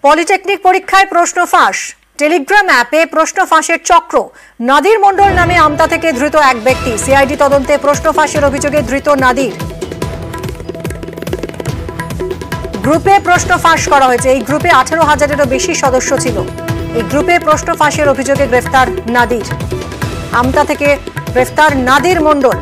Polytechnic পরীক্ষায় প্রশ্ন ফাঁস, টেলিগ্রাম অ্যাপে প্রশ্ন ফাঁসের চক্র। নাদির মণ্ডল নামে আমতা থেকে ধৃত এক ব্যক্তি। সিআইডি তদন্তে প্রশ্ন ফাঁসের অভিযোগে ধৃত নাদির। গ্রুপে প্রশ্ন ফাঁস করা হয়েছে। এই গ্রুপে 18,000-এরও বেশি সদস্য ছিল। এই গ্রুপে প্রশ্ন ফাঁসের অভিযোগে গ্রেফতার নাদির। আমতা থেকে গ্রেফতার নাদির মণ্ডল।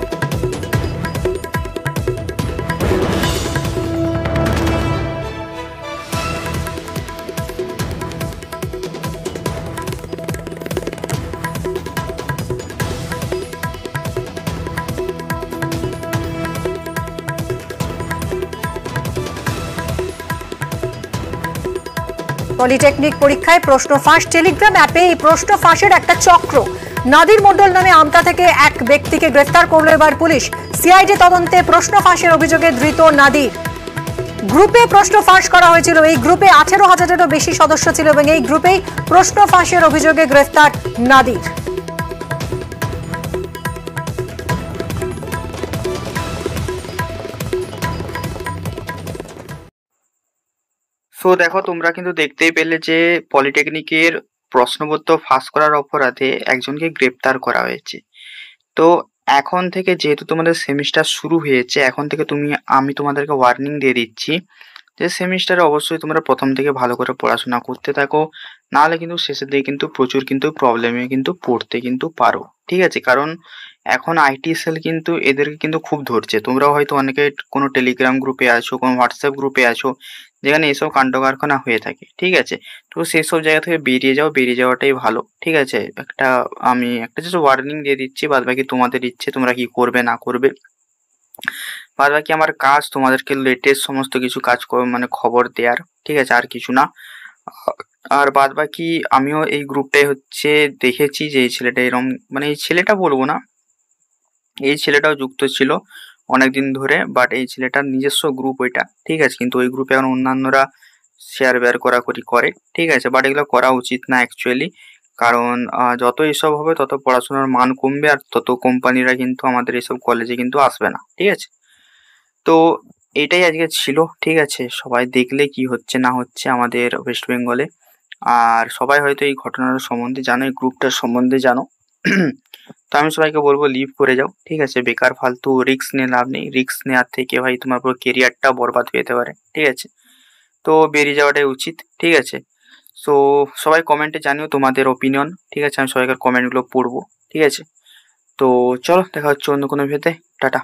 পলিটেকনিক পরীক্ষায় প্রশ্ন ফাঁস, টেলিগ্রাম অ্যাপে এই প্রশ্ন ফাঁসের একটা চক্র। নাদির মণ্ডল নামে আমতা থেকে এক ব্যক্তিকে গ্রেফতার করল এবার পুলিশ। সিআইডি তদন্তে প্রশ্ন ফাঁসের অভিযোগে ধৃত নাদির। গ্রুপে প্রশ্ন ফাঁস করা হয়েছিল। এই গ্রুপে 18,000-এরও বেশি সদস্য ছিল এবং এই গ্রুপেই প্রশ্ন ফাঁসের অভিযোগে গ্রেফতার নাদির। সো দেখো, তোমরা কিন্তু দেখতেই পেলে যে পলিটেকনিকের প্রশ্নপত্র ফাঁস করার অপরাধে একজনকে গ্রেপ্তার করা হয়েছে। তো এখন থেকে যেহেতু তোমাদের সেমিস্টার শুরু হয়েছে, এখন থেকে আমি তোমাদেরকে ওয়ার্নিং দিয়ে দিচ্ছি যে সেমিস্টারে অবশ্যই তোমরা প্রথম থেকে ভালো করে পড়াশোনা করতে থাকো, নাহলে কিন্তু শেষের দিকে কিন্তু প্রচুর প্রবলেমে পড়তে পারো। ঠিক আছে, কারণ এখন আইটি সেল কিন্তু এদেরকে খুব ধরছে। তোমরাও হয়তো অনেকে কোনো টেলিগ্রাম গ্রুপে আছো, কোনো হোয়াটসঅ্যাপ গ্রুপে আছো, যেখানে এসব কাণ্ড কারখানা হয়ে থাকে। ঠিক আছে, তো সেসব জায়গা থেকে বেরিয়ে যাওয়াটাই ভালো। ঠিক আছে, আমি একটা জাস্ট ওয়ার্নিং দিয়ে দিচ্ছি, বাদ বাকি তোমাদের ইচ্ছে, তোমরা কি করবে না করবে। বাদ বাকি আমার কাজ তোমাদেরকে লেটেস্ট সমস্ত কিছু কাজ খবর দেওয়ার। ঠিক আছে, আর কিছু না। আর বাদ বাকি আমিও এই গ্রুপটাই দেখেছি যে এই ছেলেটা এরকম, এই ছেলেটা বলবো না, এই ছেলেটাও যুক্ত ছিল অনেকদিন ধরে, বাট এই ছেলেটার নিজস্ব গ্রুপ ওইটা। ঠিক আছে, কিন্তু ওই গ্রুপে এখন অন্যান্যরা শেয়ার বেয়ার করাকরি করে। ঠিক আছে, বাট এগুলো করা উচিত না অ্যাকচুয়ালি, কারণ যত এসব হবে তত পড়াশোনার মান কমবে, আর তত কোম্পানিরা আমাদের এইসব কলেজে আসবে না। ঠিক আছে, তো এটাই আজকে ছিল। ঠিক আছে, সবাই দেখলে কি হচ্ছে না হচ্ছে আমাদের ওয়েস্ট বেঙ্গলে, আর সবাই হয়তো এই ঘটনার সম্বন্ধে জানো, এই গ্রুপটার সম্বন্ধে জানো। তো আমি সবাইকে বলবো লিভ করে যাও। ঠিক আছে, বেকার ফালতু রিস্ক নিয়ে লাভ নেই। রিস্ক নেওয়ার থেকে ভাই তোমার পুরো কেরিয়ারটা বরবাদ হয়ে যেতে পারে। ঠিক আছে, তো বেরিয়ে যাওয়াটাই উচিত। ঠিক আছে, সো সবাই কমেন্টে জানিও তোমাদের ওপিনিয়ন। ঠিক আছে, আমি সবাইকার কমেন্টগুলো পড়বো। ঠিক আছে, তো চলো দেখা হচ্ছে অন্য কোনো ভিডিওতে। টাটা।